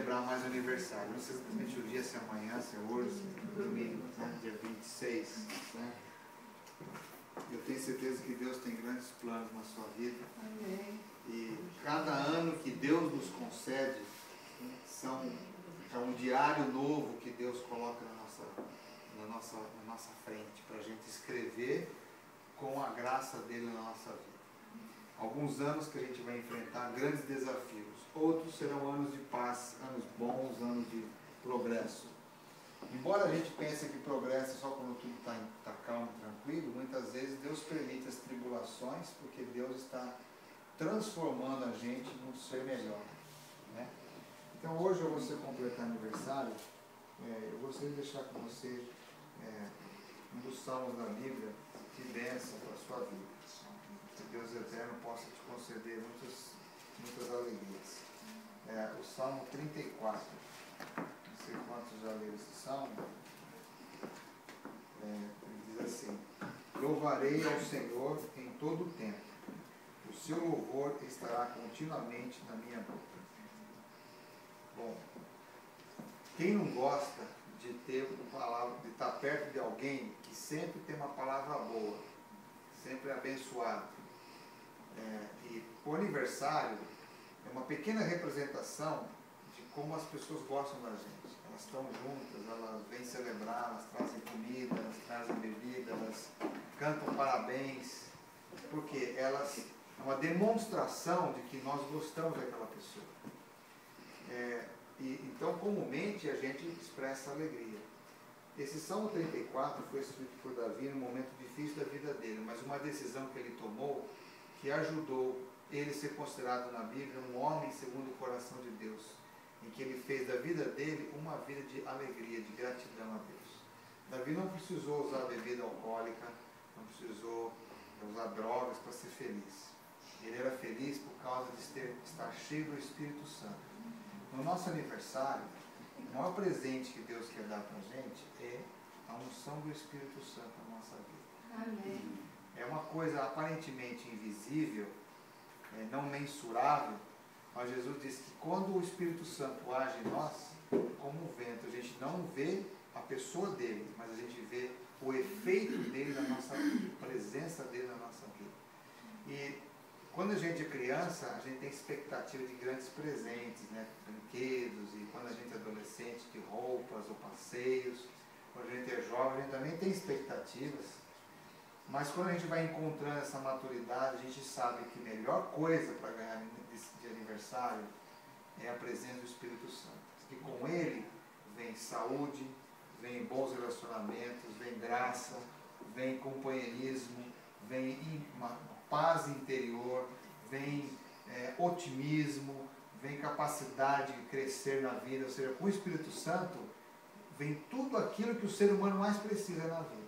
celebrar mais aniversário. Não sei exatamente o dia, se é amanhã, se é hoje, se é domingo, né? Dia 26. Né? Eu tenho certeza que Deus tem grandes planos na sua vida. Amém. E cada ano que Deus nos concede é um diário novo que Deus coloca na nossa frente, para a gente escrever com a graça dele na nossa vida. Alguns anos que a gente vai enfrentar grandes desafios, outros serão anos de paz, anos bons, anos de progresso. Embora a gente pense que progresso é só quando tudo está calmo, tranquilo, muitas vezes Deus permite as tribulações porque Deus está transformando a gente num ser melhor. Né? Então hoje eu vou completar aniversário, eu gostaria de deixar com você um dos salmos da Bíblia de bênção para a sua vida. Que Deus eterno possa te conceder muitas alegrias. O Salmo 34. Não sei quantos já leram esse salmo. Ele diz assim: louvarei ao Senhor em todo o tempo. O seu louvor estará continuamente na minha boca. Bom, quem não gosta de ter uma palavra, de estar perto de alguém que sempre tem uma palavra boa, sempre é abençoado? E o aniversário é uma pequena representação de como as pessoas gostam da gente. Elas estão juntas, elas vêm celebrar, elas trazem comida, elas trazem bebida, elas cantam parabéns, porque elas é uma demonstração de que nós gostamos daquela pessoa. Então, comumente, a gente expressa alegria. Esse Salmo 34 foi escrito por Davi num momento difícil da vida dele, mas uma decisão que ele tomou que ajudou ele a ser considerado na Bíblia um homem segundo o coração de Deus, em que ele fez da vida dele uma vida de alegria, de gratidão a Deus. Davi não precisou usar bebida alcoólica, não precisou usar drogas para ser feliz. Ele era feliz por causa de estar cheio do Espírito Santo. No nosso aniversário, o maior presente que Deus quer dar para a gente é a unção do Espírito Santo na nossa vida. Amém. É uma coisa aparentemente invisível, não mensurável, mas Jesus disse que quando o Espírito Santo age em nós, como um vento, a gente não vê a pessoa dele, mas a gente vê o efeito dele na nossa vida, a presença dele na nossa vida. E quando a gente é criança, a gente tem expectativa de grandes presentes, né? Brinquedos, e quando a gente é adolescente, de roupas ou passeios. Quando a gente é jovem, a gente também tem expectativas. Mas quando a gente vai encontrando essa maturidade, a gente sabe que a melhor coisa para ganhar de aniversário é a presença do Espírito Santo. Que com ele vem saúde, vem bons relacionamentos, vem graça, vem companheirismo, vem uma paz interior, vem otimismo, vem capacidade de crescer na vida. Ou seja, com o Espírito Santo vem tudo aquilo que o ser humano mais precisa na vida.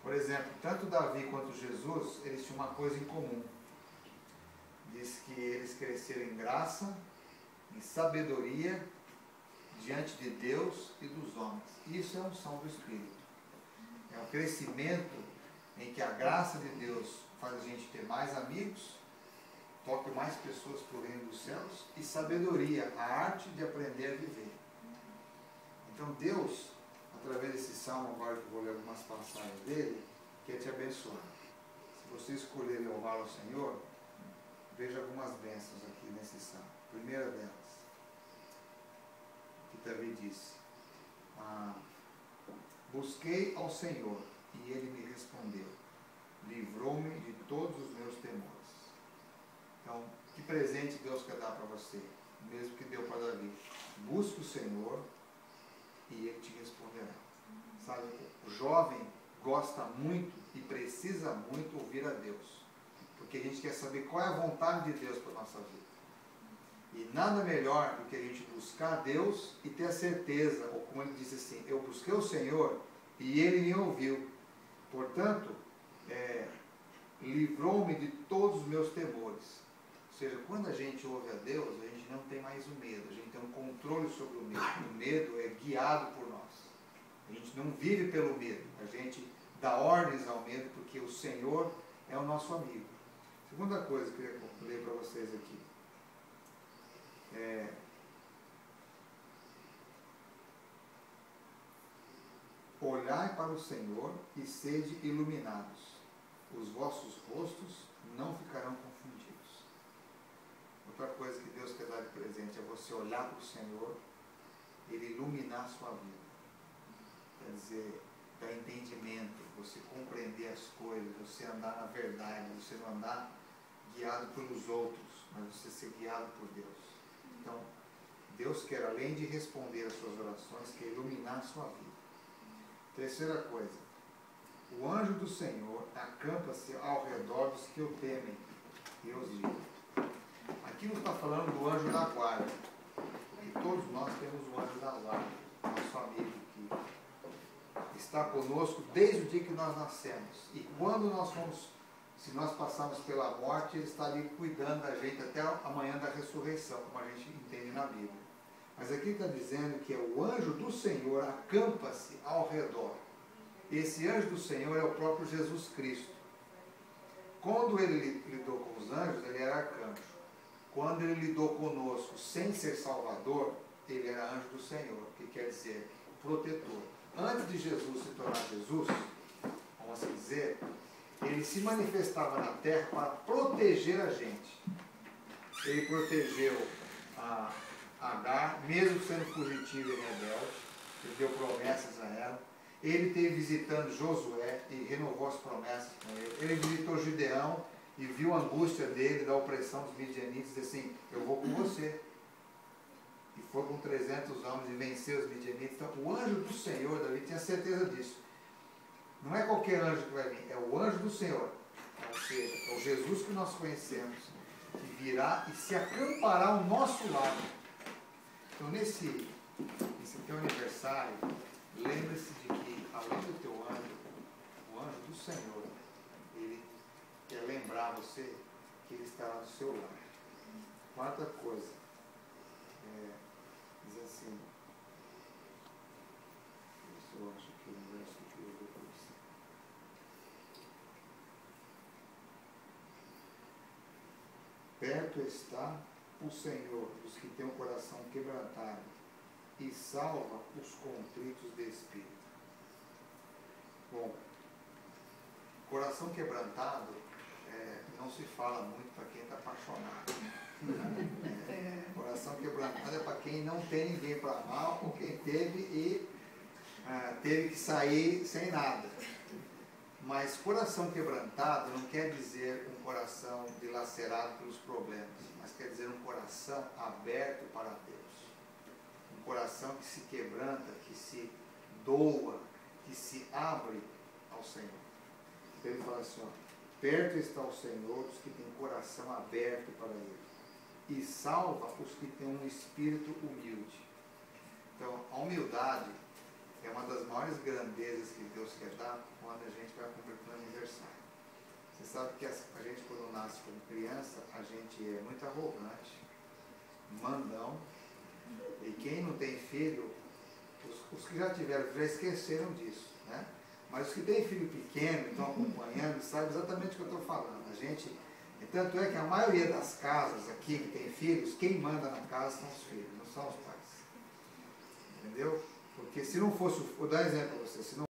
Por exemplo, tanto Davi quanto Jesus, eles tinham uma coisa em comum. Diz que eles cresceram em graça, em sabedoria, diante de Deus e dos homens. Isso é a unção do Espírito. É um crescimento em que a graça de Deus faz a gente ter mais amigos, toque mais pessoas para o reino dos céus, e sabedoria, a arte de aprender a viver. Então Deus, através desse salmo, agora que eu vou ler algumas passagens dele, quer te abençoar. Se você escolher louvar ao Senhor, veja algumas bênçãos aqui nesse salmo. Primeira delas, que Davi disse: busquei ao Senhor e ele me respondeu, livrou-me de todos os meus temores. Então, que presente Deus quer dar para você? O mesmo que deu para Davi. Busque o Senhor e ele te responderá. Sabe, o jovem gosta muito e precisa muito ouvir a Deus, porque a gente quer saber qual é a vontade de Deus para a nossa vida. E nada melhor do que a gente buscar a Deus e ter a certeza, ou como ele disse assim, eu busquei o Senhor e ele me ouviu. Portanto, livrou-me de todos os meus temores. Ou seja, quando a gente ouve a Deus, a gente não tem mais o medo, a gente tem um controle sobre o medo. O medo é guiado por nós. A gente não vive pelo medo, a gente dá ordens ao medo, porque o Senhor é o nosso amigo. Segunda coisa que eu queria ler para vocês aqui. para o Senhor e sede iluminados. Os vossos rostos não ficarão confundidos. Outra coisa que Deus quer dar de presente é você olhar para o Senhor, Ele iluminar a sua vida. Quer dizer, dar entendimento, você compreender as coisas, você andar na verdade, você não andar guiado pelos outros, mas você ser guiado por Deus. Então, Deus quer, além de responder às suas orações, quer iluminar a sua vida. Terceira coisa, o anjo do Senhor acampa-se ao redor dos que o temem e os livra. Aqui não está falando do anjo da guarda. E todos nós temos o anjo da guarda, nosso amigo que está conosco desde o dia que nós nascemos. E quando nós fomos, se nós passarmos pela morte, ele está ali cuidando da gente até amanhã da ressurreição, como a gente entende na Bíblia. Mas aqui está dizendo que o anjo do Senhor acampa-se ao redor. Esse anjo do Senhor é o próprio Jesus Cristo. Quando ele lidou com os anjos, ele era arcanjo. Quando ele lidou conosco sem ser Salvador, ele era anjo do Senhor, que quer dizer protetor. Antes de Jesus se tornar Jesus, vamos assim dizer, ele se manifestava na terra para proteger a gente. Ele protegeu a Agar, mesmo sendo fugitiva e rebelde, ele deu promessas a ela. Ele esteve visitando Josué e renovou as promessas com ele. Ele visitou Gideão e viu a angústia dele, da opressão dos midianitas, e disse assim, eu vou com você. E foi com 300 homens e venceu os midianitas. Então, o anjo do Senhor, Davi tinha certeza disso. Não é qualquer anjo que vai vir, é o anjo do Senhor. Ou seja, é o Jesus que nós conhecemos, que virá e se acampará ao nosso lado. Então, nesse teu aniversário, lembre-se de que, além do teu anjo, o anjo do Senhor, ele quer lembrar você que ele estará do seu lado. Quarta coisa, diz assim, eu acho que o verso que eu vou depois. Perto está o Senhor dos que têm o coração quebrantado e salva os contritos de espírito. Bom, coração quebrantado não se fala muito para quem está apaixonado. Coração quebrantado é para quem não tem ninguém para amar ou quem teve e teve que sair sem nada. Mas coração quebrantado não quer dizer um coração dilacerado pelos problemas, mas quer dizer um coração aberto para Deus. Um coração que se quebranta, que se doa, que se abre ao Senhor. Então ele fala assim, ó, perto está o Senhor dos que têm coração aberto para Ele e salva os que têm um espírito humilde. Então, a humildade é uma das maiores grandezas que Deus quer dar quando a gente vai cumprir o aniversário. Você sabe que a gente, quando nasce como criança, a gente é muito arrogante, mandão, e quem não tem filho, os que já tiveram, já esqueceram disso, né? Mas os que têm filho pequeno, estão acompanhando, sabem exatamente o que eu estou falando. A gente, tanto é que a maioria das casas aqui que tem filhos, quem manda na casa são os filhos, não são os pais. Entendeu? Porque se não fosse, vou dar um exemplo para você, se não